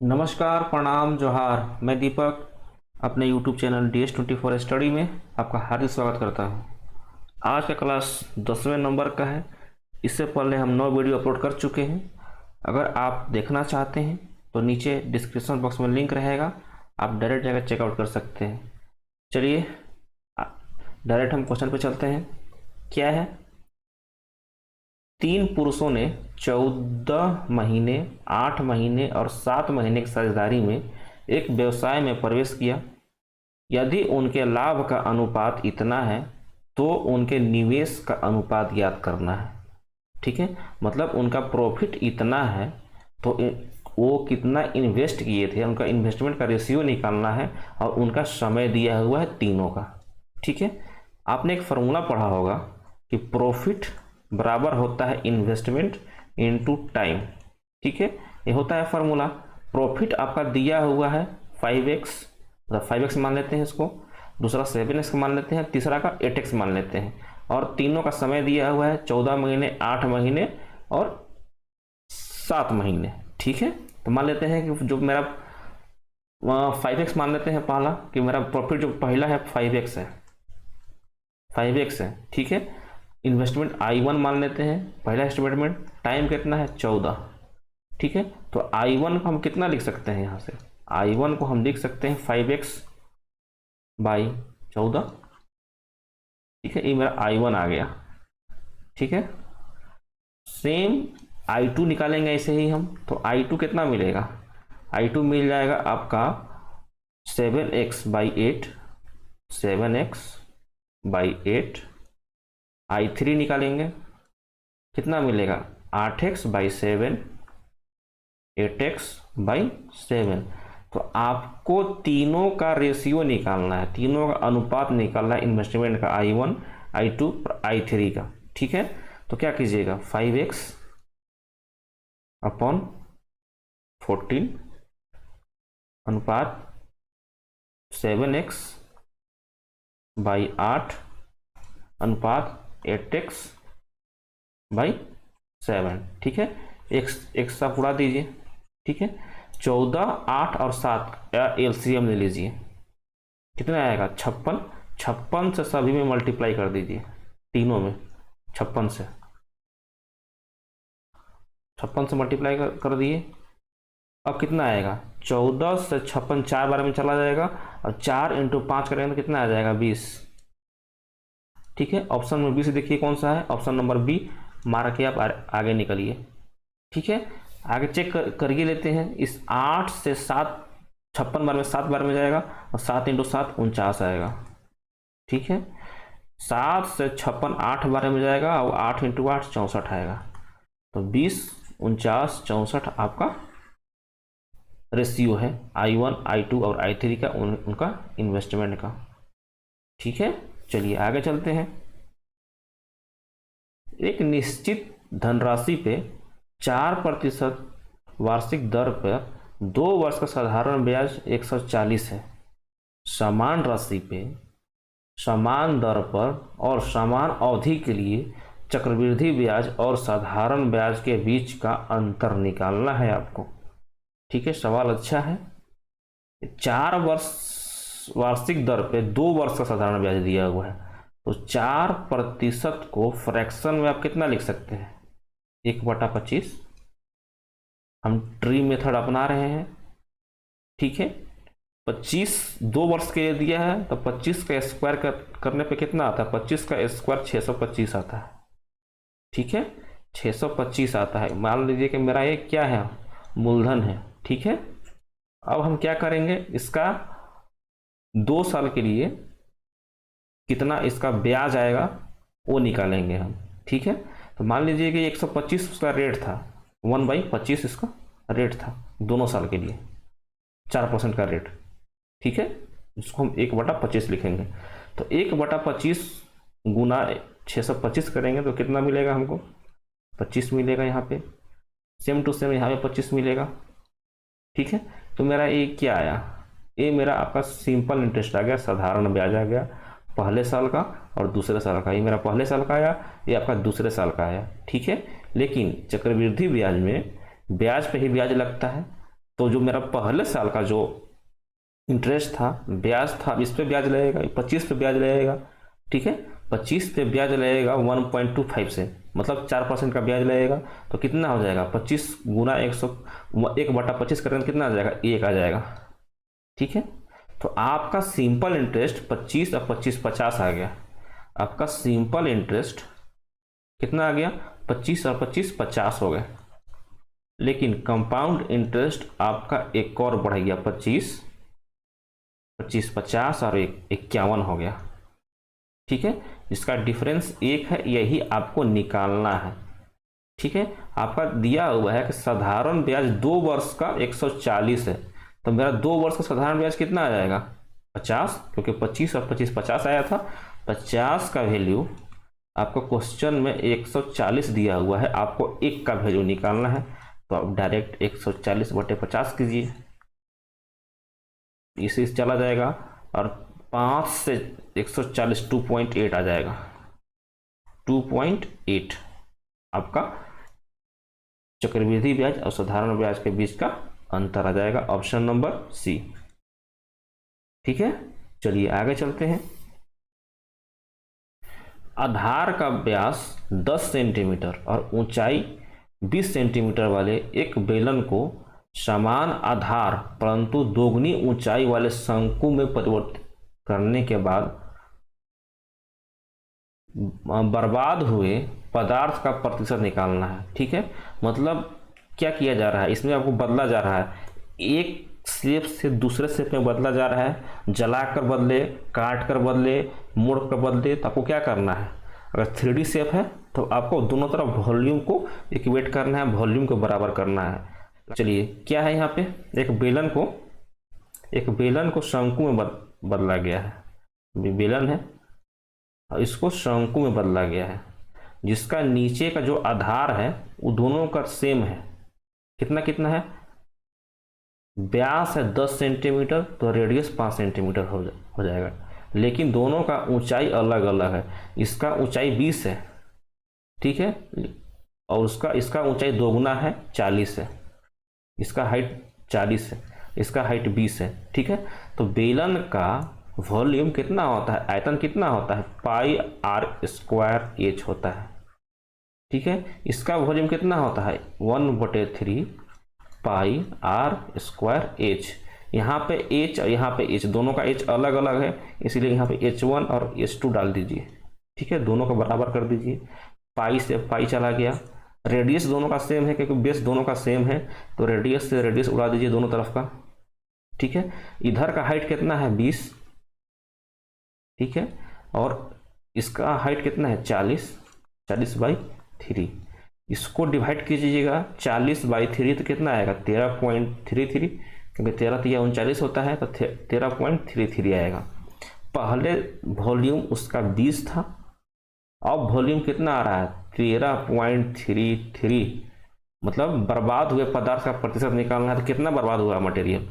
नमस्कार, प्रणाम, जोहार। मैं दीपक अपने YouTube चैनल DS24 स्टडी में आपका हार्दिक स्वागत करता हूं। आज का क्लास 10वें नंबर का है। इससे पहले हम 9 वीडियो अपलोड कर चुके हैं। अगर आप देखना चाहते हैं तो नीचे डिस्क्रिप्शन बॉक्स में लिंक रहेगा, आप डायरेक्ट जाकर चेकआउट कर सकते हैं। चलिए डायरेक्ट हम क्वेश्चन पे चलते हैं। क्या है? 3 पुरुषों ने 14 महीने, 8 महीने और 7 महीने की साझेदारी में एक व्यवसाय में प्रवेश किया। यदि उनके लाभ का अनुपात इतना है तो उनके निवेश का अनुपात ज्ञात करना है। ठीक है, मतलब उनका प्रॉफिट इतना है तो वो कितना इन्वेस्ट किए थे, उनका इन्वेस्टमेंट का रेशियो निकालना है और उनका समय दिया हुआ है तीनों का। ठीक है, आपने एक फार्मूला पढ़ा होगा कि प्रॉफिट बराबर होता है इन्वेस्टमेंट इनटू टाइम। ठीक है, ये होता है फार्मूला। प्रॉफिट आपका दिया हुआ है 5x, मतलब 5x मान लेते हैं इसको, दूसरा 7x मान लेते हैं, तीसरा का 8x मान लेते हैं, और तीनों का समय दिया हुआ है 14 महीने, 8 महीने और 7 महीने। ठीक है, तो मान लेते हैं कि जो मेरा 5x मान लेते हैं पहला, कि मेरा प्रॉफिट जो पहला है 5x है, 5x है। ठीक है, इन्वेस्टमेंट I1 मान लेते हैं, पहला इन्वेस्टमेंट, टाइम कितना है 14। ठीक है, तो I1 को हम कितना लिख सकते हैं, यहाँ से I1 को हम लिख सकते हैं 5x बाई 14। ठीक है, ये मेरा I1 आ गया। ठीक है, सेम I2 निकालेंगे ऐसे ही हम, तो I2 कितना मिलेगा, I2 मिल जाएगा आपका 7x by 8, 7x by 8। I3 निकालेंगे, कितना मिलेगा 8x बाई 7, 8x बाई 7। तो आपको तीनों का रेशियो निकालना है, तीनों का अनुपात निकालना है इन्वेस्टमेंट का, I1, I2 और I3 का। ठीक है, तो क्या कीजिएगा 5x अपॉन 14 अनुपात 7x बाई 8 अनुपात 8x बाई 7। ठीक है, एक साथ उड़ा दीजिए। ठीक है, 14, 8 और 7 का एलसीएम ले लीजिए, कितना आएगा 56। 56 से सभी में मल्टीप्लाई कर दीजिए, तीनों में 56 से, 56 से मल्टीप्लाई कर दिए। अब कितना आएगा 14 से 56 4 बार में चला जाएगा, और 4 इंटू 5 करेंगे तो कितना आ जाएगा 20। ठीक है, ऑप्शन में 20 देखिए कौन सा है, ऑप्शन नंबर बी मार के आप आगे निकलिए। ठीक है, आगे चेक करिए लेते हैं। इस 8 से 7 56 बार में 7 बार में जाएगा, और 7 इंटू 7 49 आएगा। ठीक है, 7 से 56 8 बार में जाएगा, और 8 इंटू 8 64 आएगा। तो 20, 49, 64 आपका रेशियो है I1, I2 और I3 का, उनका इन्वेस्टमेंट का। ठीक है, चलिए आगे चलते हैं। एक निश्चित धनराशि पे 4% वार्षिक दर पर 2 वर्ष का साधारण ब्याज 140 है। समान राशि पे समान दर पर और समान अवधि के लिए चक्रवृद्धि ब्याज और साधारण ब्याज के बीच का अंतर निकालना है आपको। ठीक है, सवाल अच्छा है। 4 वर्ष वार्षिक दर पे 2 वर्ष का साधारण ब्याज दिया हुआ है, तो 4% को फ्रैक्शन में आप कितना लिख सकते हैं, 1/25। हम ट्री मेथड अपना रहे हैं। ठीक है, 25 2 वर्ष के लिए दिया है, तो 25 का स्क्वायर करने पे कितना आता है, 25 का स्क्वायर 625 आता है। ठीक है, 625 आता है। मान लीजिए कि मेरा ये क्या है, मूलधन है। ठीक है, अब हम क्या करेंगे, इसका 2 साल के लिए कितना इसका ब्याज आएगा वो निकालेंगे हम। ठीक है, तो मान लीजिए कि 125 उसका रेट था, 1/25 इसका रेट था दोनों साल के लिए, 4% का रेट। ठीक है, इसको हम 1/25 लिखेंगे। तो 1/25 गुना 625 करेंगे तो कितना मिलेगा हमको, 25 मिलेगा। यहाँ पे सेम टू सेम यहाँ पे 25 मिलेगा। ठीक है, तो मेरा ये क्या आया, ये मेरा आपका सिंपल इंटरेस्ट आ गया, साधारण ब्याज आ गया पहले साल का और दूसरे साल का। ये मेरा पहले साल का आया, ये आपका दूसरे साल का आया। ठीक है, लेकिन चक्रवृद्धि ब्याज में ब्याज पे ही ब्याज लगता है, तो जो मेरा पहले साल का जो इंटरेस्ट था, ब्याज था, इस पे ब्याज लगेगा, 25 पे ब्याज लगेगा, ठीक है। 25 पे ब्याज लगेगा 1.25 से, मतलब 4% का ब्याज लगेगा। तो कितना हो जाएगा, 25 गुना 100, 1/25 करेंगे कितना आ जाएगा, 1 आ जाएगा, ठीक है। तो आपका सिंपल इंटरेस्ट 25 और 25 50 आ गया। आपका सिंपल इंटरेस्ट कितना आ गया, 25 और 25 50 हो गए। लेकिन कंपाउंड इंटरेस्ट आपका एक और बढ़ गया, 25 25 50 और 51 हो गया, ठीक है। इसका डिफरेंस 1 है, यही आपको निकालना है, ठीक है। आपका दिया हुआ है कि साधारण ब्याज 2 वर्ष का 140 है, तो मेरा 2 वर्ष का साधारण ब्याज कितना आ जाएगा, 50, क्योंकि 25 और 25 50 आया था। 50 का वैल्यू आपको क्वेश्चन में 140 दिया हुआ है, आपको 1 का वैल्यू निकालना है। तो आप डायरेक्ट 140/50 कीजिए, इसे चला जाएगा, और 5 से 140 2.8 आ जाएगा, 2.8 आपका चक्रवृद्धि ब्याज और साधारण ब्याज के बीच का अंतर आ जाएगा, ऑप्शन नंबर सी, ठीक है। चलिए आगे चलते हैं। आधार का व्यास 10 सेंटीमीटर और ऊंचाई 20 सेंटीमीटर वाले एक बेलन को समान आधार परंतु दोगुनी ऊंचाई वाले शंकु में परिवर्तित करने के बाद बर्बाद हुए पदार्थ का प्रतिशत निकालना है, ठीक है। मतलब क्या किया जा रहा है, इसमें आपको बदला जा रहा है, एक शेप से दूसरे शेप में बदला जा रहा है, जला कर बदले, काट कर बदले, मोड़ कर बदले, तो आपको क्या करना है, अगर 3D शेप है तो आपको दोनों तरफ वॉल्यूम को इक्वेट करना है, वॉल्यूम को बराबर करना है। चलिए क्या है यहाँ पे, एक बेलन को शंकु में बदला गया है, बेलन है और इसको शंकु में बदला गया है, जिसका नीचे का जो आधार है वो दोनों का सेम है, कितना कितना है, व्यास है 10 सेंटीमीटर तो रेडियस 5 सेंटीमीटर हो जाएगा, लेकिन दोनों का ऊंचाई अलग अलग है। इसका ऊंचाई 20 है, ठीक है, और इसका ऊंचाई दोगुना है, 40 है, इसका हाइट 40 है, इसका हाइट 20 है, ठीक है। तो बेलन का वॉल्यूम कितना होता है, आयतन कितना होता है, πr² होता है, ठीक है। इसका वॉल्यूम कितना होता है, 1/3 πr²h। यहाँ पे h और यहाँ पे h, दोनों का h अलग अलग है, इसीलिए यहाँ पे h1 और h2 डाल दीजिए, ठीक है, दोनों को बराबर कर दीजिए। पाई से पाई चला गया, रेडियस दोनों का सेम है क्योंकि बेस दोनों का सेम है, तो रेडियस से रेडियस उड़ा दीजिए दोनों तरफ का, ठीक है। इधर का हाइट कितना है, 20, ठीक है, और इसका हाइट कितना है, 40/3। इसको डिवाइड कीजिएगा 40/3 तो कितना आएगा, 13.33, क्योंकि 13 तो 39 होता है, तो 13.33 आएगा। पहले वॉल्यूम उसका 20 था, अब वॉल्यूम कितना आ रहा है, 13.33, मतलब बर्बाद हुए पदार्थ का प्रतिशत निकालना है, तो कितना बर्बाद हुआ मटेरियल,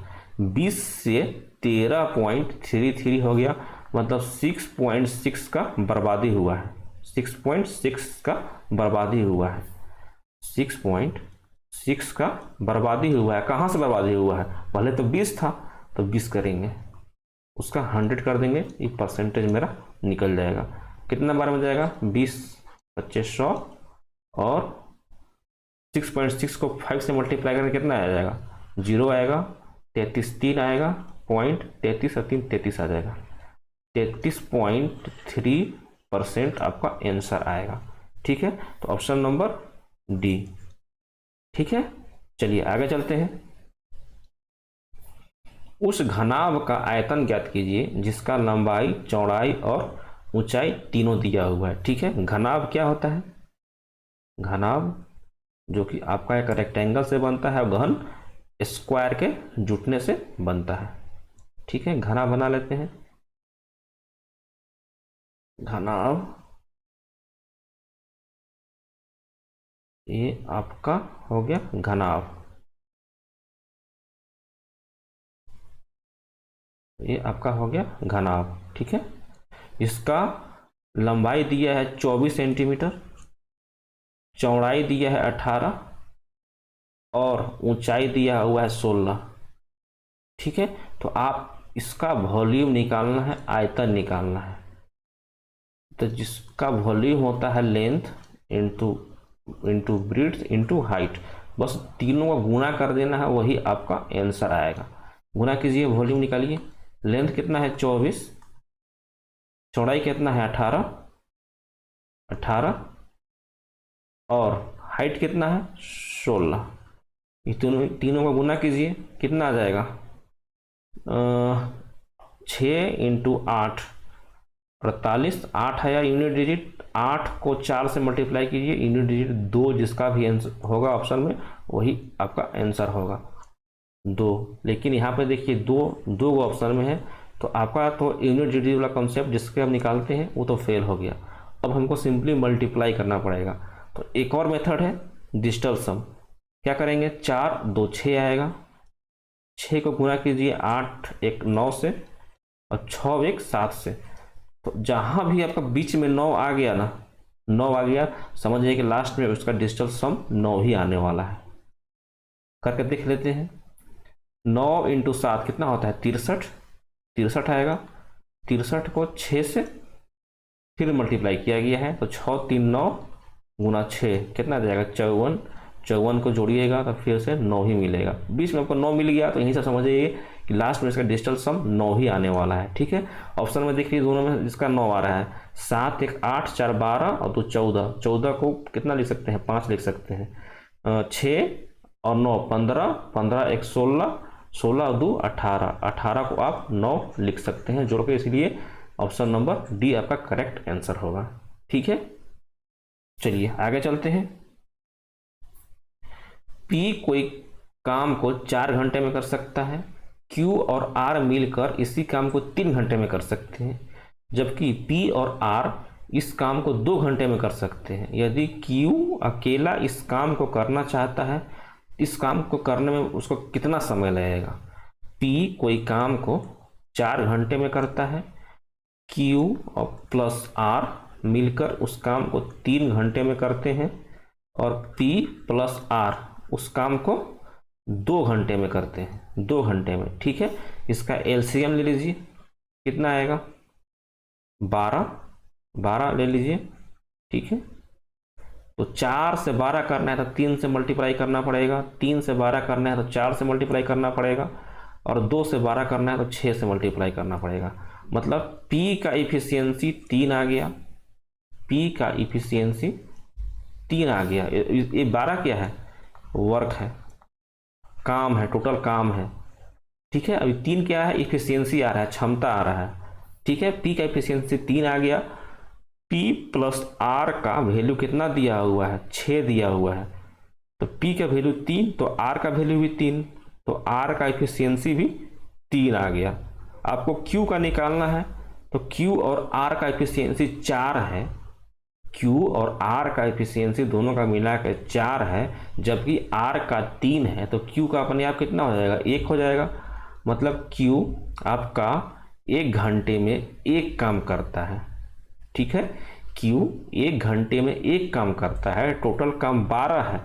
20 से 13.33 हो गया, मतलब 6.6 का बर्बादी हुआ है, 6.6 का बर्बादी हुआ है, 6.6 का बर्बादी हुआ है। कहाँ से बर्बादी हुआ है, पहले तो 20 था, तो 20 करेंगे, उसका 100 कर देंगे, ये परसेंटेज मेरा निकल जाएगा। कितना बार में जाएगा, 20 25 100, और 6.6 को 5 से मल्टीप्लाई करके कितना आ जाएगा, 0 आएगा, 33 3 आएगा, 0.33 और 3 33 आ जाएगा, 33.3% आपका आंसर आएगा, ठीक है। तो ऑप्शन नंबर डी, ठीक है। चलिए आगे चलते हैं। उस घनाभ का आयतन ज्ञात कीजिए जिसका लंबाई, चौड़ाई और ऊंचाई तीनों दिया हुआ है, ठीक है। घनाभ क्या होता है, घनाभ जो कि आपका एक रेक्टेंगल से बनता है, घन स्क्वायर के जुटने से बनता है, ठीक है। घनाभ बना लेते हैं, घनाभ ये आपका हो गया घनाभ, ये आपका हो गया घनाभ, ठीक है। इसका लंबाई दिया है 24 सेंटीमीटर, चौड़ाई दिया है 18 और ऊंचाई दिया हुआ है 16। ठीक है, तो आप इसका वॉल्यूम निकालना है, आयतन निकालना है। तो जिसका वॉल्यूम होता है length into into breadth into height, बस तीनों का गुणा कर देना है, वही आपका आंसर आएगा। गुणा कीजिए, वॉल्यूम निकालिए। लेंथ कितना है 24, चौड़ाई कितना है 18 और हाइट कितना है 16। ये तीनों का गुना कीजिए, कितना आ जाएगा 6 इंटू 8 48। 8 आया यूनिट डिजिट, 8 को 4 से मल्टीप्लाई कीजिए, यूनिट डिजिट 2, जिसका भी आंसर होगा ऑप्शन में वही आपका आंसर होगा 2। लेकिन यहाँ पे देखिए दो ऑप्शन में है, तो आपका तो यूनिट डिजिट वाला कॉन्सेप्ट जिसके हम निकालते हैं वो तो फेल हो गया। अब हमको सिंपली मल्टीप्लाई करना पड़ेगा। तो एक और मेथड है डिजिटल सम। क्या करेंगे, 4 2 6 आएगा, 6 को गुणा कीजिए 8 1 9 से और 6 1 7 से। तो जहाँ भी आपका बीच में 9 आ गया ना, 9 आ गया, समझिए कि लास्ट में उसका डिजिटल सम 9 ही आने वाला है। करके देख लेते हैं। 9 इंटू 7 कितना होता है 63 आएगा। 63 को 6 से फिर मल्टीप्लाई किया गया है, तो 6 3 9 गुना 6 कितना जाएगा 54। 54 को जोड़िएगा तो फिर से 9 ही मिलेगा। बीच में आपको 9 मिल गया, तो यहीं से समझिए कि लास्ट में इसका डिजिटल सम 9 ही आने वाला है। ठीक है, ऑप्शन में देखिए दोनों में जिसका 9 आ रहा है, 7 1 8 4 12 और 2 14। 14 को कितना लिख सकते हैं 5 लिख सकते हैं। 6 और 9 15, 15 1 16, 16 और 2 18, 18 को आप 9 लिख सकते हैं जोड़ के, इसलिए ऑप्शन नंबर डी आपका करेक्ट आंसर होगा। ठीक है, चलिए आगे चलते हैं। P कोई काम को 4 घंटे में कर सकता है, Q और R मिलकर इसी काम को 3 घंटे में कर सकते हैं, जबकि P और R इस काम को 2 घंटे में कर सकते हैं। यदि Q अकेला इस काम को करना चाहता है, इस काम को करने में उसको कितना समय लगेगा। P कोई काम को 4 घंटे में करता है, Q और प्लस R मिलकर उस काम को 3 घंटे में करते हैं और P प्लस R उस काम को 2 घंटे में करते हैं, 2 घंटे में। ठीक है, इसका एलसीएम ले लीजिए, कितना आएगा 12 ले लीजिए। ठीक है, तो 4 से 12 करना है तो 3 से मल्टीप्लाई करना पड़ेगा, 3 से 12 करना है तो 4 से मल्टीप्लाई करना पड़ेगा और 2 से 12 करना है तो 6 से मल्टीप्लाई करना पड़ेगा। मतलब P का इफिशियंसी 3 आ गया, P का इफिशियंसी 3 आ गया। ये 12 क्या है, वर्क है, काम है, टोटल काम है। ठीक है, अभी 3 क्या है, इफिशियंसी आ रहा है, क्षमता आ रहा है। ठीक है, P का इफिशियंसी 3 आ गया। P प्लस R का वैल्यू कितना दिया हुआ है 6 दिया हुआ है, तो P का वैल्यू 3 तो R का वैल्यू भी 3, तो R का इफिशियंसी भी 3 आ गया। आपको Q का निकालना है, तो Q और R का इफिशियंसी 4 है, Q और R का इफिशियंसी दोनों का मिला के 4 है, जबकि R का 3 है, तो Q का अपने आप कितना हो जाएगा 1 हो जाएगा। मतलब Q आपका 1 घंटे में 1 काम करता है। ठीक है, Q 1 घंटे में 1 काम करता है, टोटल काम 12 है,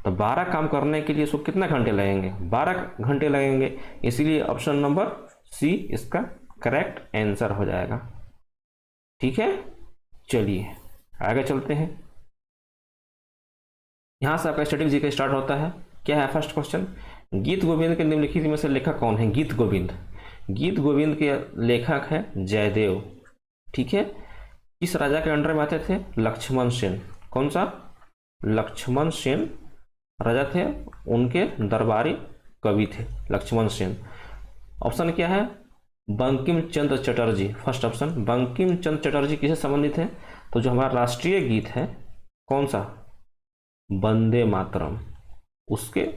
तो 12 काम करने के लिए इसको कितना घंटे लगेंगे 12 घंटे लगेंगे, इसीलिए ऑप्शन नंबर सी इसका करेक्ट आंसर हो जाएगा। ठीक है, चलिए आगे चलते हैं। यहां से आपका स्टैटिक जीके स्टार्ट होता है। क्या है फर्स्ट क्वेश्चन, गीत गोविंद के निम्नलिखित में से लेखक कौन है। गीत गोविंद के लेखक है जयदेव। ठीक है, किस राजा के अंडर में आते थे, लक्ष्मण सेन। कौन सा, लक्ष्मण सेन राजा थे, उनके दरबारी कवि थे लक्ष्मण सेन। ऑप्शन क्या है, बंकिम चंद्र चटर्जी। फर्स्ट ऑप्शन बंकिम चंद्र चटर्जी किससे संबंधित है, तो जो हमारा राष्ट्रीय गीत है कौन सा, वंदे मातरम, उसके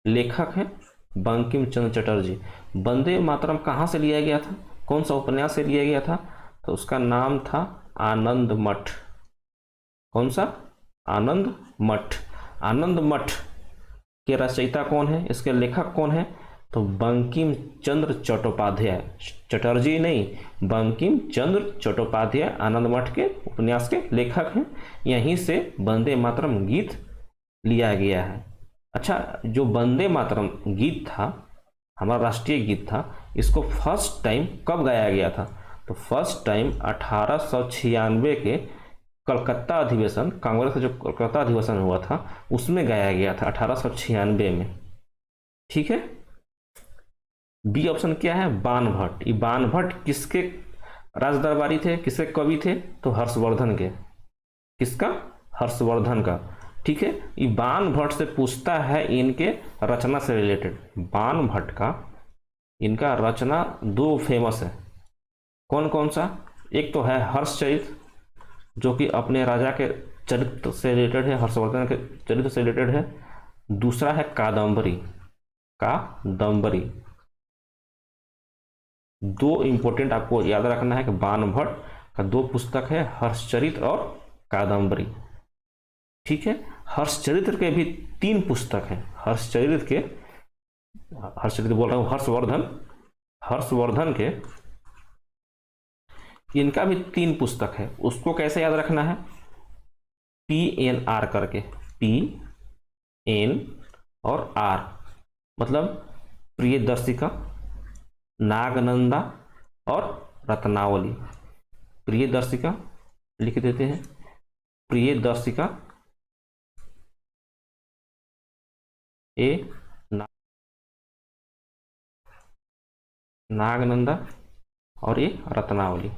लेखक हैं बंकिम चंद्र चटर्जी। वंदे मातरम कहाँ से लिया गया था, कौन सा उपन्यास से लिया गया था, तो उसका नाम था आनंद मठ। कौन सा, आनंद मठ। आनंद मठ के रचयिता कौन है, इसके लेखक कौन है, तो बंकिम चंद्र चट्टोपाध्याय। चटर्जी नहीं, बंकिम चंद्र चट्टोपाध्याय आनंद मठ के उपन्यास के लेखक हैं। यहीं से वंदे मातरम गीत लिया गया है। अच्छा, जो वंदे मातरम गीत था, हमारा राष्ट्रीय गीत था, इसको फर्स्ट टाइम कब गाया गया था? तो फर्स्ट टाइम 1896 के कलकत्ता अधिवेशन, कांग्रेस का जो कलकत्ता अधिवेशन हुआ था उसमें गाया गया था 1896 में। ठीक है। बी ऑप्शन क्या है? बाण भट्ट। ये बाण भट्ट किसके राज दरबारी थे, किसके कवि थे? तो हर्षवर्धन के। किसका? हर्षवर्धन का। ठीक है। ये बाण भट्ट से पूछता है इनके रचना से रिलेटेड। बाण भट्ट का इनका रचना दो फेमस है। कौन कौन सा? एक तो है हर्षचरित, जो कि अपने राजा के चरित्र से रिलेटेड है, हर्षवर्धन के चरित्र से रिलेटेड है। दूसरा है कादम्बरी। कादम्बरी। दो इंपॉर्टेंट आपको याद रखना है कि बाण भट्ट का दो पुस्तक है, हर्षचरित और कादम्बरी। ठीक है। हर्षचरित्र के भी तीन पुस्तक हैं। हर्षचरित्र बोल रहा हूं, हर्षवर्धन के इनका भी तीन पुस्तक है। उसको कैसे याद रखना है? PNR करके, PN और R, मतलब प्रियदर्शिका, नागनंदा और रत्नावली। प्रियदर्शिका लिख देते हैं, प्रियदर्शिका नागनंदा और ये रत्नावली।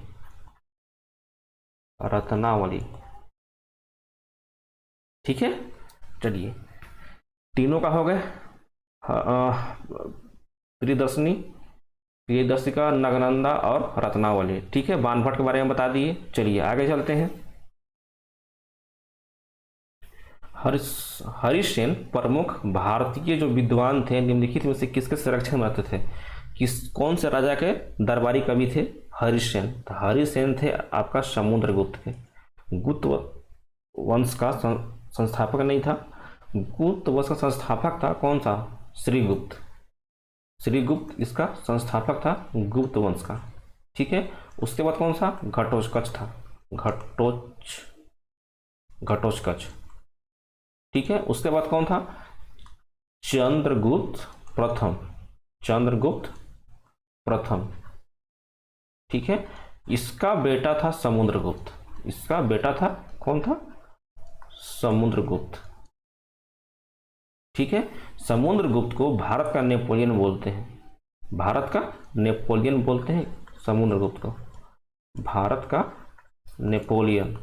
ठीक है। चलिए, तीनों का हो गए। प्रियदर्शनी, प्रियदर्शिका, नागनंदा और रत्नावली। ठीक है। बाण भट्ट के बारे में बता दिए। चलिए आगे चलते हैं। हरिसेन प्रमुख भारतीय जो विद्वान थे निम्नलिखित में से किसके संरक्षण में आते थे? कौन से राजा के दरबारी कवि थे? हरिसेन। तो हरिसेन थे आपका समुद्रगुप्त के। गुप्त वंश का संस्थापक नहीं था, गुप्त वंश का संस्थापक था कौन सा? श्रीगुप्त। श्रीगुप्त इसका संस्थापक था गुप्त वंश का। ठीक है। उसके बाद कौन सा? घटोत्कच था। घटोत्कच। ठीक है। उसके बाद कौन था? चंद्रगुप्त प्रथम। ठीक है। इसका बेटा था समुद्रगुप्त। इसका बेटा था कौन था? समुद्रगुप्त। ठीक है। समुद्रगुप्त को भारत का नेपोलियन बोलते हैं। भारत का नेपोलियन बोलते हैं समुद्रगुप्त को। भारत का नेपोलियन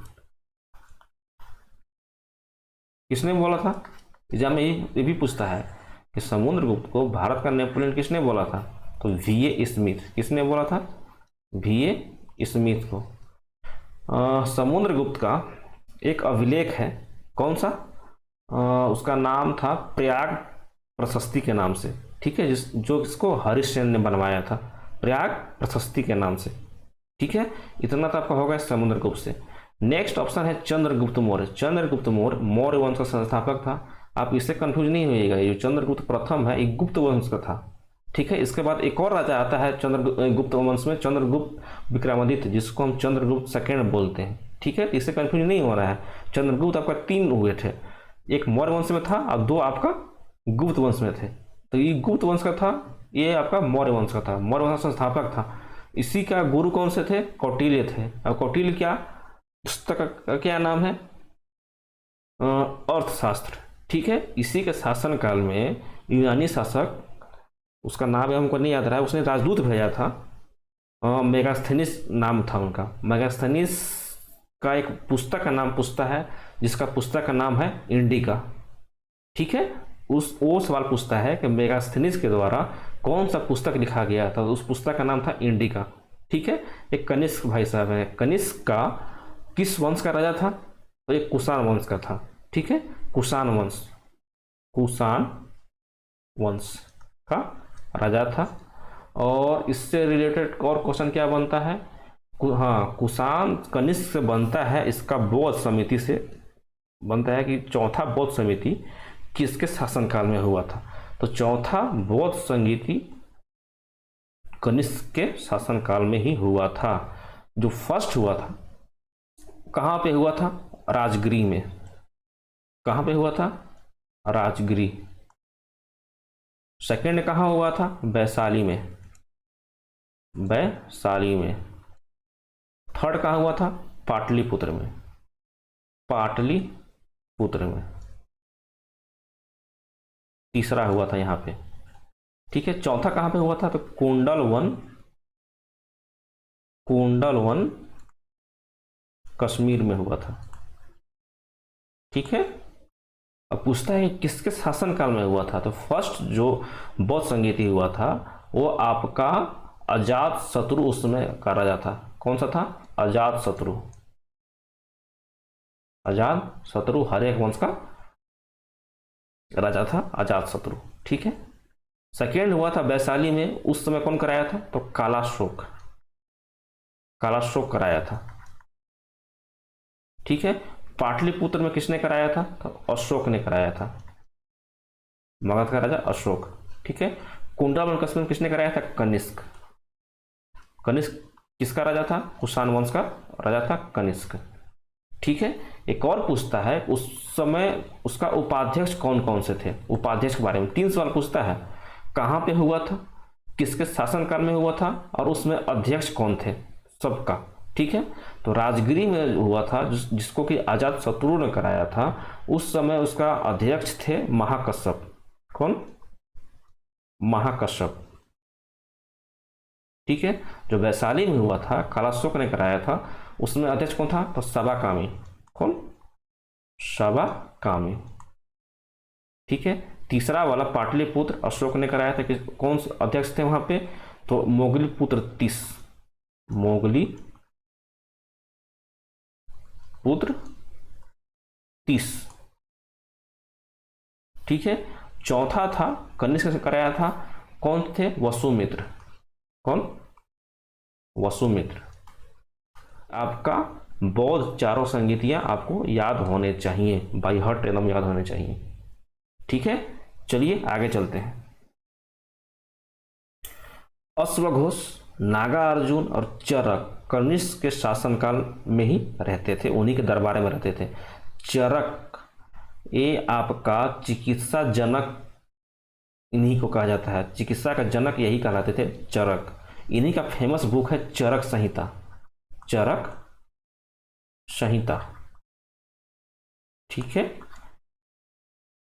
किसने बोला था? एग्जाम में ये भी पूछता है कि समुद्रगुप्त को भारत का नेपोलियन किसने बोला था? तो VA स्मिथ। किसने बोला था? VA स्मिथ को। समुद्रगुप्त का एक अभिलेख है, कौन सा? उसका नाम था प्रयाग प्रशस्ति के नाम से। ठीक है। जो इसको हरिसेन ने बनवाया था, प्रयाग प्रशस्ति के नाम से। ठीक है। इतना तो आपका होगा समुद्रगुप्त से। नेक्स्ट ऑप्शन है चंद्रगुप्त मौर्य। चंद्रगुप्त मौर्य मौर्य वंश का संस्थापक था। आप इससे कंफ्यूज नहीं होइएगा, ये चंद्रगुप्त प्रथम है, एक गुप्त वंश का था। ठीक है। इसके बाद एक और राजा आता है चंद्रगुप्त वंश में, चंद्रगुप्त विक्रमादित्य, जिसको हम चंद्रगुप्त सेकेंड बोलते हैं। ठीक है। इससे कंफ्यूज नहीं हो रहा है। चंद्रगुप्त आपका तीन हुए थे, एक मौर्य वंश में था और दो आपका गुप्त वंश में थे। तो ये गुप्त वंश का था, ये आपका मौर्य वंश का था। मौर्य वंश का संस्थापक था। इसी का गुरु कौन से थे? कौटिल्य थे। और कौटिल्य क्या पुस्तक का क्या नाम है? अर्थशास्त्र। ठीक है। इसी के शासन काल में यूनानी शासक, उसका नाम हमको नहीं याद रहा है, उसने राजदूत भेजा था, मेगास्थनीस नाम था उनका। मेगास्थनीस का एक पुस्तक का नाम पूछता है, जिसका पुस्तक का नाम है इंडिका। ठीक है। वो सवाल पूछता है कि मेगास्थनीस के द्वारा कौन सा पुस्तक लिखा गया था? तो उस पुस्तक का नाम था इंडिका। ठीक है। एक कनिष्क भाई साहब है। कनिष्क का किस वंश का राजा था? तो एक कुषाण वंश का था। ठीक है। कुषाण वंश का राजा था। और इससे रिलेटेड और क्वेश्चन क्या बनता है? हाँ, कुषाण कनिष्क से बनता है, इसका बौद्ध समिति से बनता है कि चौथा बौद्ध समिति किसके शासनकाल में हुआ था? तो चौथा बौद्ध समिति कनिष्क के शासनकाल में ही हुआ था। जो फर्स्ट हुआ था कहाँ पे हुआ था? राजगिरी में। कहाँ पे हुआ था? राजगिरी। सेकंड कहाँ हुआ था? वैशाली में, वैशाली में। थर्ड कहाँ हुआ था? पाटलिपुत्र में, पाटलिपुत्र में। तीसरा हुआ था यहाँ पे, ठीक है। चौथा कहाँ पे हुआ था? तो कुंडलवन, कुंडलवन कश्मीर में हुआ था, ठीक है। अब पूछता है किसके शासनकाल में हुआ था? तो फर्स्ट जो बौद्ध संगीति हुआ था वो आपका अजात शत्रु उस समय का राजा था। कौन सा था? अजात शत्रु, अजात शत्रु हर्यक वंश का राजा था अजात शत्रु, ठीक है। सेकेंड हुआ था वैशाली में, उस समय कौन कराया था? तो कालाशोक, कालाशोक कराया था, ठीक है। पाटलिपुत्र में किसने कराया था? तो अशोक ने कराया था, मगध का राजा अशोक, ठीक है। कुंडलवन कश्मीर में किसने कराया था? कनिष्क, कनिष्क किसका राजा था? कुषाण वंश का राजा था कनिष्क, ठीक है। एक और पूछता है उस समय उसका उपाध्यक्ष कौन कौन से थे? उपाध्यक्ष के बारे में 3 सवाल पूछता है। कहाँ पे हुआ था, किसके शासनकाल में हुआ था, और उसमें अध्यक्ष कौन थे सबका, ठीक है। तो राजगिरी में हुआ था जिसको कि अजात शत्रु ने कराया था। उस समय उसका अध्यक्ष थे महाकश्यप। कौन? महाकश्यप, ठीक है। जो वैशाली में हुआ था कालाशोक ने कराया था, उसमें अध्यक्ष कौन था? तो सबाकामी। कौन? सबाकामी, ठीक है। तीसरा वाला पाटलिपुत्र अशोक ने कराया था, कि कौन से अध्यक्ष थे वहां पे? तो मोगली पुत्र तीस, मोगली पुत्र 30, ठीक है। चौथा था कनिष्क से कराया था, कौन थे? वसुमित्र। कौन? वसुमित्र। आपका बौद्ध चारों संगीतियां आपको याद होने चाहिए, बाई हार्ट एकदम याद होने चाहिए, ठीक है। चलिए आगे चलते हैं। अश्वघोष, नागार्जुन और चरक कनिष्क के शासनकाल में ही रहते थे, उन्हीं के दरबार में रहते थे। चरक ये आपका चिकित्सा जनक, इन्हीं को कहा जाता है, चिकित्सा का जनक यही कहलाते थे चरक। इन्हीं का फेमस बुक है चरक संहिता, चरक संहिता, ठीक है।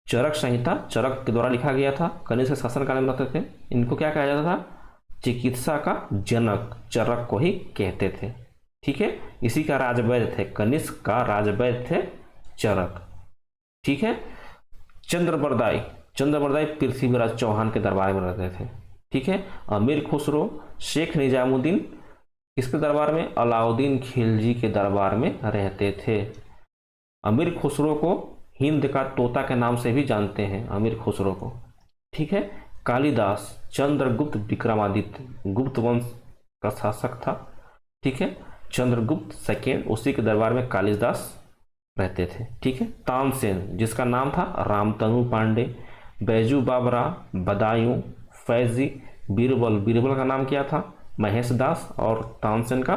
चरक संहिता चरक के द्वारा लिखा गया था, कनिष्क के शासनकाल में रहते थे। इनको क्या कहा जाता था? चिकित्सा का जनक, चरक को ही कहते थे, ठीक है। इसी का राजवैद्य थे, कनिष्क का राजवैद्य थे चरक, ठीक है। चंद्रबरदाई, चंद्रबरदाई पृथ्वीराज चौहान के दरबार में रहते थे, ठीक है। अमीर खुसरो, शेख निजामुद्दीन किसके दरबार में? अलाउद्दीन खिलजी के दरबार में रहते थे। अमीर खुसरो को हिंद का तोता के नाम से भी जानते हैं, अमीर खुसरो को, ठीक है। कालिदास, चंद्रगुप्त विक्रमादित्य गुप्त वंश का शासक था, ठीक है। चंद्रगुप्त सेकेंड, उसी के दरबार में कालिदास रहते थे, ठीक है। तानसेन जिसका नाम था रामतनु पांडे, बैजू बाबरा, बदायूं, फैजी, बीरबल, बीरबल का नाम क्या था? महेश दास, और तानसेन का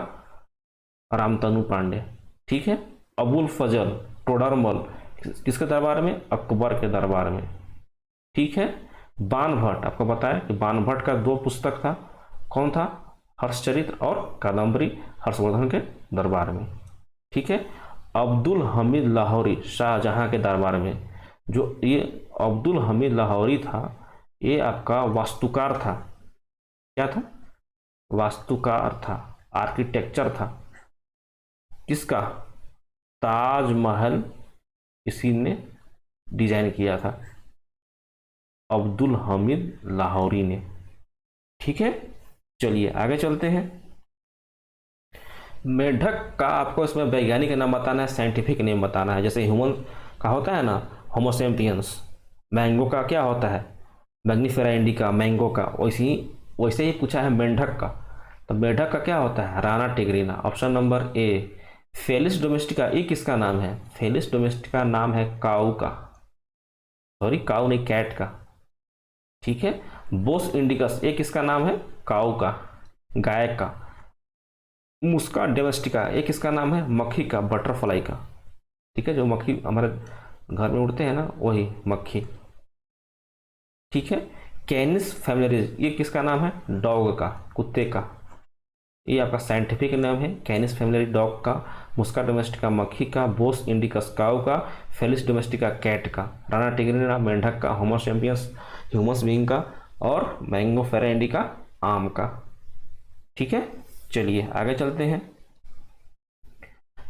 रामतनु पांडे, ठीक है। अबुल फजल टोडरमल किसके दरबार में? अकबर के दरबार में, ठीक है। बाणभट्ट, आपको बताया कि बाणभट्ट का 2 पुस्तक था, कौन था? हर्षचरित्र और कादम्बरी, हर्षवर्धन के दरबार में, ठीक है। अब्दुल हमीद लाहौरी शाहजहां के दरबार में, जो ये अब्दुल हमीद लाहौरी था ये आपका वास्तुकार था, क्या था? वास्तुकार था, आर्किटेक्चर था, किसका? ताजमहल इसी ने डिजाइन किया था, अब्दुल हमीद लाहौरी ने, ठीक है। चलिए आगे चलते हैं। मेढक का आपको इसमें वैज्ञानिक नाम बताना है, साइंटिफिक नेम बताना है। जैसे ह्यूमन का होता है ना होमो सैपियंस, मैंगो का क्या होता है? मैग्नीफेरा इंडिका, मैंगो का, वैसे ही पूछा है मेंढक का। तो मेढक का क्या होता है? Rana tigrina. Option number A. Felis domestica ये किसका नाम है? फेलिस डोमेस्टिका नाम है काऊ का, सॉरी काऊ नहीं कैट का, ठीक है। बोस इंडिकस ये किसका नाम है? काऊ का, गाय का। मुस्का डोमेस्टिका ये किसका नाम है? मक्खी का, बटरफ्लाई का, ठीक है। जो मक्खी हमारे घर में उड़ते हैं ना वही मक्खी, ठीक है। कैनिस फैमिलियरिस, ये किसका नाम है? डॉग का, कुत्ते का। ये आपका साइंटिफिक नाम है कैनिस फैमिलियरी डॉग का, मुस्का डोमेस्टिका मक्खी का, बोस इंडिकस काऊ का, फेलिस डोमेस्टिका कैट का, राना टिग्रिना मेंढक का, होमो सैपियंस ह्यूमस बीइंग का, और मैंगोफेरा इंडिका आम का। ठीक है, चलिए आगे चलते हैं।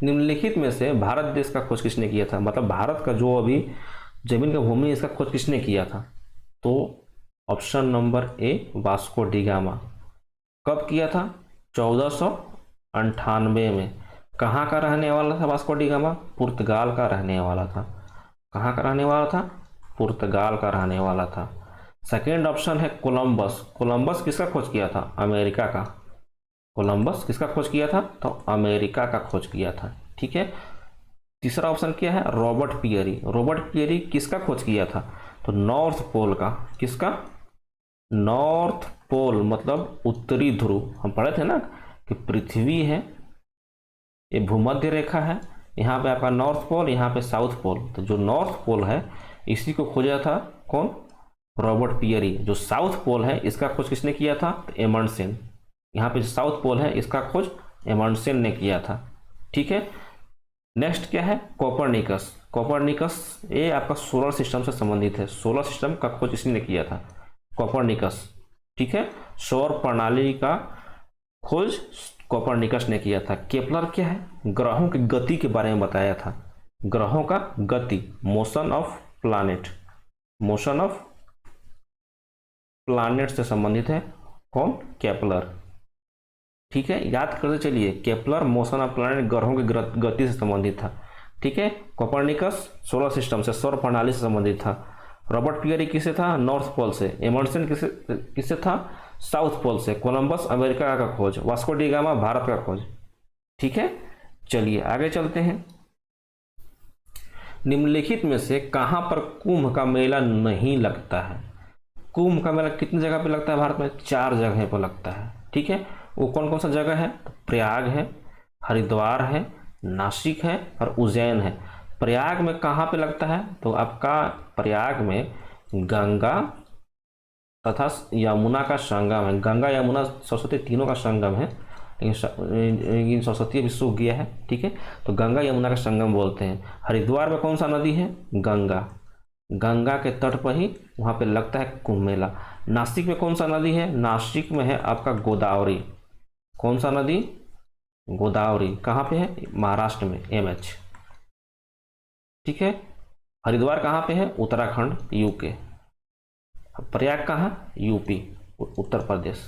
निम्नलिखित में से भारत देश का खोज किसने किया था? मतलब भारत का जो अभी जमीन का भूमि, इसका खोज किसने किया था? तो ऑप्शन नंबर ए वास्को डी गामा। कब किया था? 1498 में। कहाँ का रहने वाला था वास्को डी गामा? पुर्तगाल का रहने वाला था। कहाँ का रहने वाला था? पुर्तगाल का रहने वाला था। सेकेंड ऑप्शन है कोलंबस। कोलंबस किसका खोज किया था? अमेरिका का। कोलंबस किसका खोज किया था? तो अमेरिका का खोज किया था। ठीक है, तीसरा ऑप्शन क्या है? Robert Peary. रॉबर्ट पियरी किसका खोज किया था? तो नॉर्थ पोल का। किसका? नॉर्थ पोल मतलब उत्तरी ध्रुव। हम पढ़े थे ना कि पृथ्वी है, ये भूमध्य रेखा है, यहाँ पे आपका नॉर्थ पोल, यहाँ पे साउथ पोल। तो जो नॉर्थ पोल है इसी को खोजा था कौन? Robert Peary. जो साउथ पोल है इसका खोज किसने किया था? तो एमंडसेन। यहाँ पे साउथ पोल है इसका खोज एमंडसेन ने किया था। ठीक है, नेक्स्ट क्या है? कोपरनिकस। कोपरनिकस ये आपका सोलर सिस्टम से संबंधित है। सोलर सिस्टम का खोज इसने किया था, कोपरनिकस। ठीक है, सौर प्रणाली का खोज कोपरनिकस ने किया था। केपलर क्या है? ग्रहों की गति के बारे में बताया था। ग्रहों का गति, motion of planet. Motion of planet से संबंधित है कौन? केपलर। ठीक है, याद करते चलिए, केपलर मोशन ऑफ प्लैनेट, ग्रहों की गति से संबंधित था। ठीक है, कोपरनिकस सोलर सिस्टम से, सौर प्रणाली से संबंधित था। रॉबर्ट पियरी किससे था? नॉर्थ पोल से। एमंडसेन किससे था? साउथ पोल से। कोलंबस अमेरिका का खोज। वास्को डी गामा भारत का खोज। ठीक है, चलिए आगे चलते हैं। निम्नलिखित में से कहां पर कुंभ का मेला नहीं लगता है? कुंभ का मेला कितनी जगह पे लगता है भारत में? 4 जगह पर लगता है। ठीक है, वो कौन कौन सा जगह है? तो प्रयाग है, हरिद्वार है, नासिक है और उज्जैन है। प्रयाग में कहाँ पे लगता है? तो आपका प्रयाग में गंगा तथा यमुना का संगम है। गंगा यमुना सरस्वती तीनों का संगम है, लेकिन सरस्वती अभी सूख गया है। ठीक है, तो गंगा यमुना का संगम बोलते हैं। हरिद्वार में कौन सा नदी है? गंगा। गंगा के तट पर ही वहाँ पे लगता है कुंभ मेला। नासिक में कौन सा नदी है? नासिक में है आपका गोदावरी। कौन सा नदी? गोदावरी। कहाँ पे है? महाराष्ट्र में, MH। ठीक है, हरिद्वार कहाँ पे है? उत्तराखंड, UK। प्रयाग कहाँ? UP, उत्तर प्रदेश।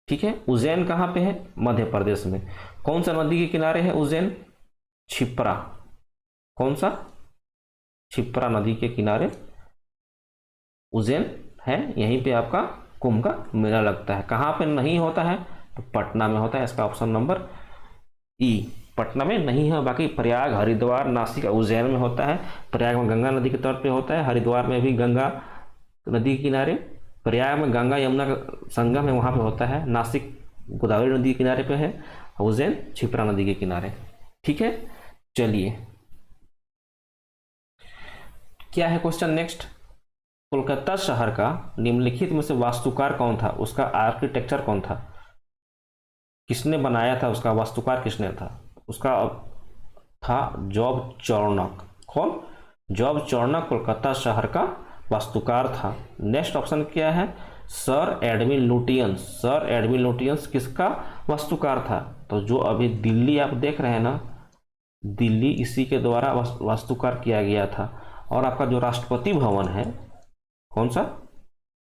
ठीक है, उज्जैन कहाँ पे है? मध्य प्रदेश में। कौन सा नदी के किनारे है उज्जैन? क्षिप्रा। कौन सा? क्षिप्रा नदी के किनारे उज्जैन है। यहीं पे आपका कुंभ का मेला लगता है। कहाँ पे नहीं होता है? तो पटना में होता है। इसका ऑप्शन नंबर E, पटना में नहीं है। बाकी प्रयाग, हरिद्वार, नासिक, उज्जैन में होता है। प्रयाग में गंगा नदी के तट पे होता है, हरिद्वार में भी गंगा नदी के किनारे, प्रयाग में गंगा यमुना का संगम है वहाँ पे होता है, नासिक गोदावरी नदी के किनारे पे है, उज्जैन क्षिप्रा नदी के किनारे। ठीक है, चलिए क्या है क्वेश्चन नेक्स्ट। कोलकाता शहर का निम्नलिखित में से वास्तुकार कौन था? उसका आर्किटेक्चर कौन था? किसने बनाया था? उसका वास्तुकार किसने था? उसका था जॉब चॉर्नक। कौन? जॉब चॉर्नक कोलकाता शहर का वास्तुकार था। नेक्स्ट ऑप्शन क्या है? Sir Edwin Lutyens. Sir Edwin Lutyens किसका वास्तुकार था? तो जो अभी दिल्ली आप देख रहे हैं ना, दिल्ली इसी के द्वारा वास्तुकार किया गया था। और आपका जो राष्ट्रपति भवन है, कौन सा?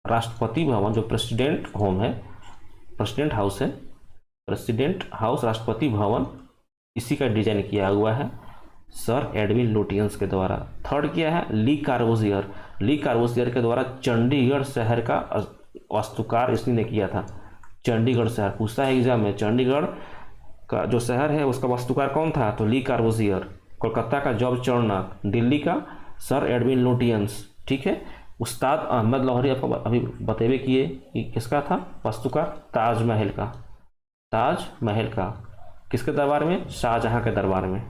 राष्ट्रपति भवन, जो प्रेसिडेंट होम है, प्रेसिडेंट हाउस है, प्रेसिडेंट हाउस राष्ट्रपति भवन, इसी का डिजाइन किया हुआ है सर एडविन लुटियंस के द्वारा। थर्ड क्या है? ली कार्बोजियर। ली कार्बोजियर के द्वारा चंडीगढ़ शहर का वास्तुकार इसी ने किया था। चंडीगढ़ शहर पूछता है एग्जाम में, चंडीगढ़ का जो शहर है उसका वास्तुकार कौन था? तो ली कार्बोजियर। कोलकाता का जॉब चॉर्नक, दिल्ली का सर एडविन लुटियंस। ठीक है, उस्ताद अहमद लाहौरी आपको अभी बतेबे किए कि किसका था वास्तुकार? ताजमहल का। ताजमहल का किसके दरबार में? शाहजहां के दरबार में।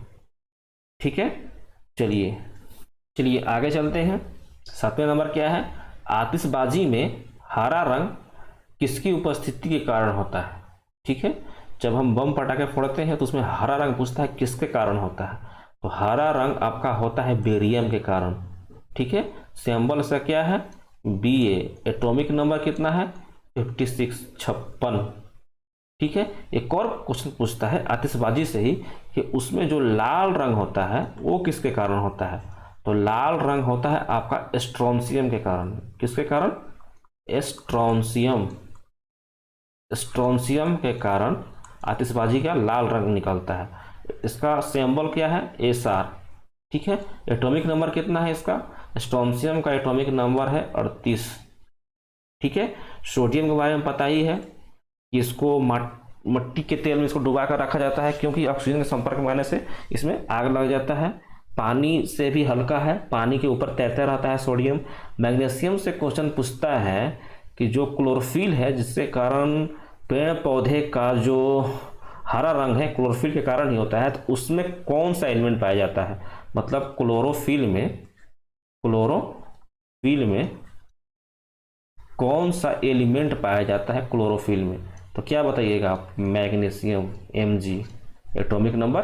ठीक है, चलिए आगे चलते हैं। 7वें नंबर क्या है? आतिशबाजी में हरा रंग किसकी उपस्थिति के कारण होता है? ठीक है, जब हम बम पटाखे फोड़ते हैं तो उसमें हरा रंग पूछता है किसके कारण होता है, तो हरा रंग आपका होता है बेरियम के कारण। ठीक है, सिंबल इसका क्या है? Ba। एटॉमिक नंबर कितना है? 56, 56। ठीक है, एक और क्वेश्चन पूछता है आतिशबाजी से ही कि उसमें जो लाल रंग होता है वो किसके कारण होता है, तो लाल रंग होता है आपका स्ट्रोंशियम के कारण। किसके कारण? स्ट्रोंशियम। स्ट्रोंशियम के कारण आतिशबाजी का लाल रंग निकलता है। इसका सिंबल क्या है? Sr। ठीक है, एटॉमिक नंबर कितना है इसका? स्ट्रोंशियम का एटॉमिक नंबर है 38। ठीक है, सोडियम के बारे में पता ही है कि इसको मिट्टी के तेल में इसको डुबा कर रखा जाता है, क्योंकि ऑक्सीजन के संपर्क में आने से इसमें आग लग जाता है। पानी से भी हल्का है, पानी के ऊपर तैरता रहता है सोडियम। मैग्नीशियम से क्वेश्चन पूछता है कि जो क्लोरोफिल है, जिससे कारण पेड़ पौधे का जो हरा रंग है क्लोरोफिल के कारण ही होता है, तो उसमें कौन सा एलिमेंट पाया जाता है? मतलब क्लोरोफिल में कौन सा एलिमेंट पाया जाता है क्लोरोफिल में? तो क्या बताइएगा आप? Magnesium, Mg, atomic number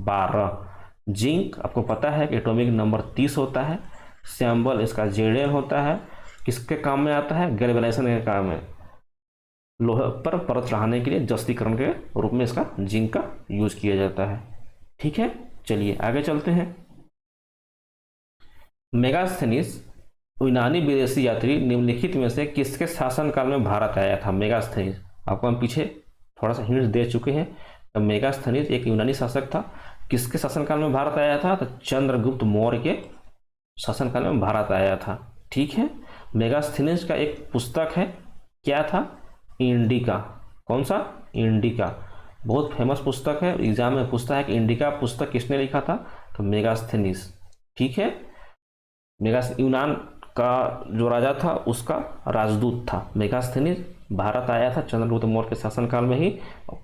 12। Zinc आपको पता है कि एटॉमिक नंबर 30 होता है। सिंबल इसका Zn होता है। किसके काम में आता है? गैल्वेनाइजेशन के काम में, लोहे पर परत चढ़ाने के लिए जस्तीकरण के रूप में इसका जिंक का यूज किया जाता है। ठीक है, चलिए आगे चलते हैं। मेगास्थनीज यूनानी विदेशी यात्री निम्नलिखित में से किसके शासनकाल में भारत आया था? मेगास्थनीज आपको हम पीछे थोड़ा सा हिंट दे चुके हैं। तो मेगास्थनीज एक यूनानी शासक था। किसके शासनकाल में भारत आया था? तो चंद्रगुप्त मौर्य के शासनकाल में भारत आया था। ठीक है, मेगास्थनीज का एक पुस्तक है, क्या था? इंडिका। कौन सा? इंडिका। बहुत फेमस पुस्तक है, एग्जाम में पूछता है कि इंडिका पुस्तक किसने लिखा था? तो मेगास्थनीज। ठीक है, यूनान का जो राजा था उसका राजदूत था मेगास्थनीज। भारत आया था चंद्रगुप्त मौर्य के शासनकाल में ही,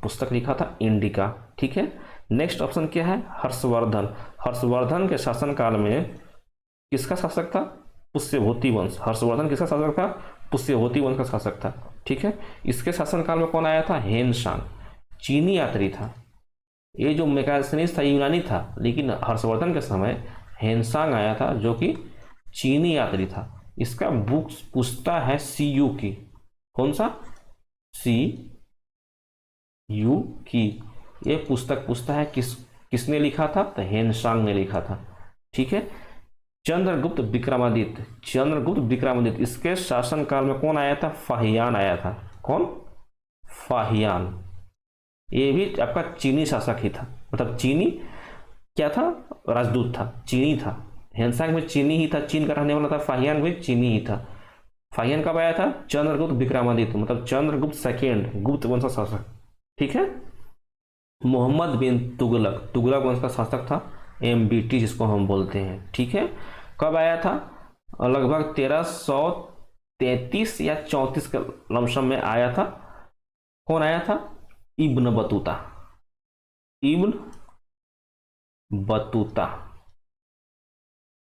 पुस्तक लिखा था इंडिका। ठीक है, नेक्स्ट ऑप्शन क्या है? हर्षवर्धन। हर्षवर्धन के शासनकाल में किसका शासक था? पुष्यभूति वंश। हर्षवर्धन किसका शासक था? पुष्यभूति वंश का शासक था। ठीक है, इसके शासनकाल में कौन आया था? हेनसांग, चीनी यात्री था। ये जो मेगास्थनीज था यूनानी था, लेकिन हर्षवर्धन के समय हेनसांग आया था जो कि चीनी यात्री था। इसका बुक पूछता है CU की। कौन सा? CU की। ये पुस्तक पूछता है किसने लिखा था? तो हेनसांग ने लिखा था। ठीक है, चंद्रगुप्त विक्रमादित्य। चंद्रगुप्त विक्रमादित्य, इसके शासनकाल में कौन आया था? फाहियान आया था। कौन? फाहियान। ये भी आपका चीनी शासक ही था, मतलब चीनी क्या था? राजदूत था, चीनी था। हेनसांग में चीनी ही था, चीन का रहने वाला था। फाहियान भी चीनी ही था। फाहियान कब आया था? चंद्रगुप्त विक्रमादित्य, मतलब चंद्रगुप्त सेकेंड, गुप्त वंश का शासक। ठीक है, मोहम्मद बिन तुगलक, तुगलक वंश का शासक था, MBT जिसको हम बोलते हैं। ठीक है, कब आया था? लगभग 1333 या 34 के लमसम में आया था। कौन आया था? Ibn Battuta. Ibn Battuta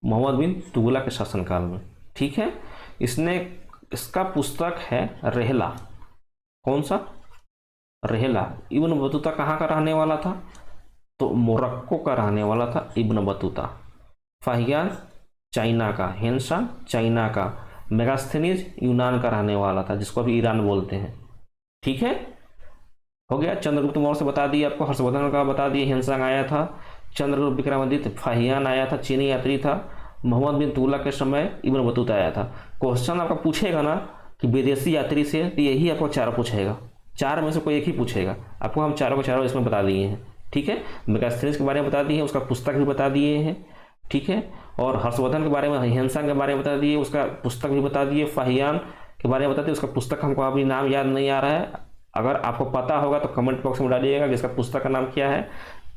Muhammad bin Tughlaq के शासनकाल में। ठीक है, इसका पुस्तक है रहला। कौन सा? रहला। इब्न बतूता कहाँ का रहने वाला था? तो मोरक्को का रहने वाला था इब्न बतूता। फाहियान चाइना का, हेनसांग चाइना का, मेगास्थनीज यूनान का रहने वाला था, जिसको अभी ईरान बोलते हैं। ठीक है, हो गया। चंद्रगुप्त मौर्य से बता दिए आपको, हर्षवर्धन का बता दिए, हेनसांग आया था, चंद्रगुप्त विक्रमादित्य, फाहियान आया था, चीनी यात्री था, मोहम्मद बिन तुगलक के समय इब्न बतूता आया था। क्वेश्चन आपका पूछेगा ना कि विदेशी यात्री से, तो यही आपको चार पूछेगा, चार में से कोई एक ही पूछेगा। आपको हम चारों के चारों इसमें बता दिए हैं। ठीक है, मेगास्थनीज के बारे में बता दिए हैं, उसका पुस्तक भी बता दिए हैं। ठीक है, और हर्षवर्धन के बारे में, हेनसांग के बारे में बता दिए, उसका पुस्तक भी बता दिए। फाहियान के बारे में बता दिए, उसका पुस्तक हमको अभी नाम याद नहीं आ रहा है। अगर आपको पता होगा तो कमेंट बॉक्स में डालिएगा कि इसका पुस्तक का नाम क्या है।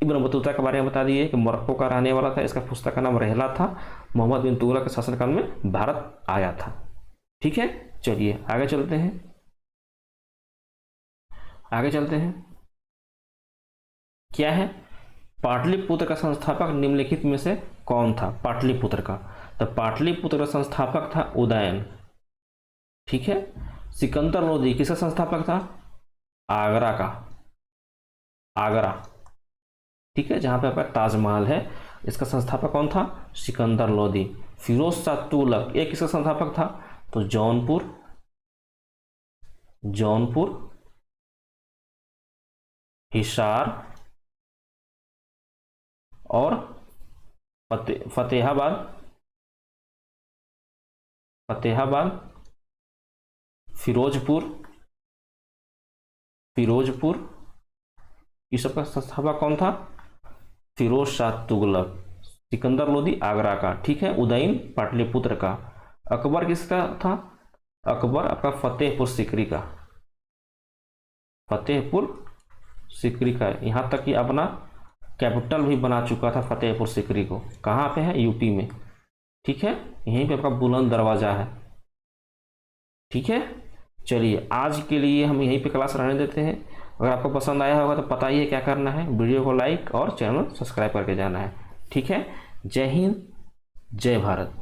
इब्न बतूता के बारे में बता दिए कि मोरक्को का रहने वाला था, इसका पुस्तक का नाम रहला था, मोहम्मद बिन तुगलक के शासनकाल में भारत आया था। ठीक है, चलिए आगे चलते हैं। आगे चलते हैं, क्या है? पाटलिपुत्र का संस्थापक निम्नलिखित में से कौन था? पाटलिपुत्र का, तो पाटलिपुत्र का संस्थापक था उदयन। ठीक है। सिकंदर लोदी किसका संस्थापक था? आगरा का, आगरा, ठीक है, जहां पे आपका ताजमहल है, इसका संस्थापक कौन था? सिकंदर लोदी। फिरोज शाह तुगलक, एक किसका संस्थापक था? तो जौनपुर, जौनपुर, हिसार और फतेहाबाद, फतेहाबाद, फिरोजपुर, फिरोजपुर, इस सबका संस्थापक कौन था? फिरोज शाह तुगलक। सिकंदर लोदी आगरा का, ठीक है, उदयन पाटलिपुत्र का। अकबर किसका था? अकबर आपका फतेहपुर सीकरी का, फतेहपुर सीकरी का। यहाँ तक कि अपना कैपिटल भी बना चुका था फतेहपुर सीकरी को। कहाँ पे है? यूपी में, ठीक है, यहीं पे आपका बुलंद दरवाजा है, ठीक है। चलिए आज के लिए हम यहीं पे क्लास रहने देते हैं। अगर आपको पसंद आया होगा तो पता ही है क्या करना है, वीडियो को लाइक और चैनल सब्सक्राइब करके जाना है, ठीक है। जय हिंद, जय भारत।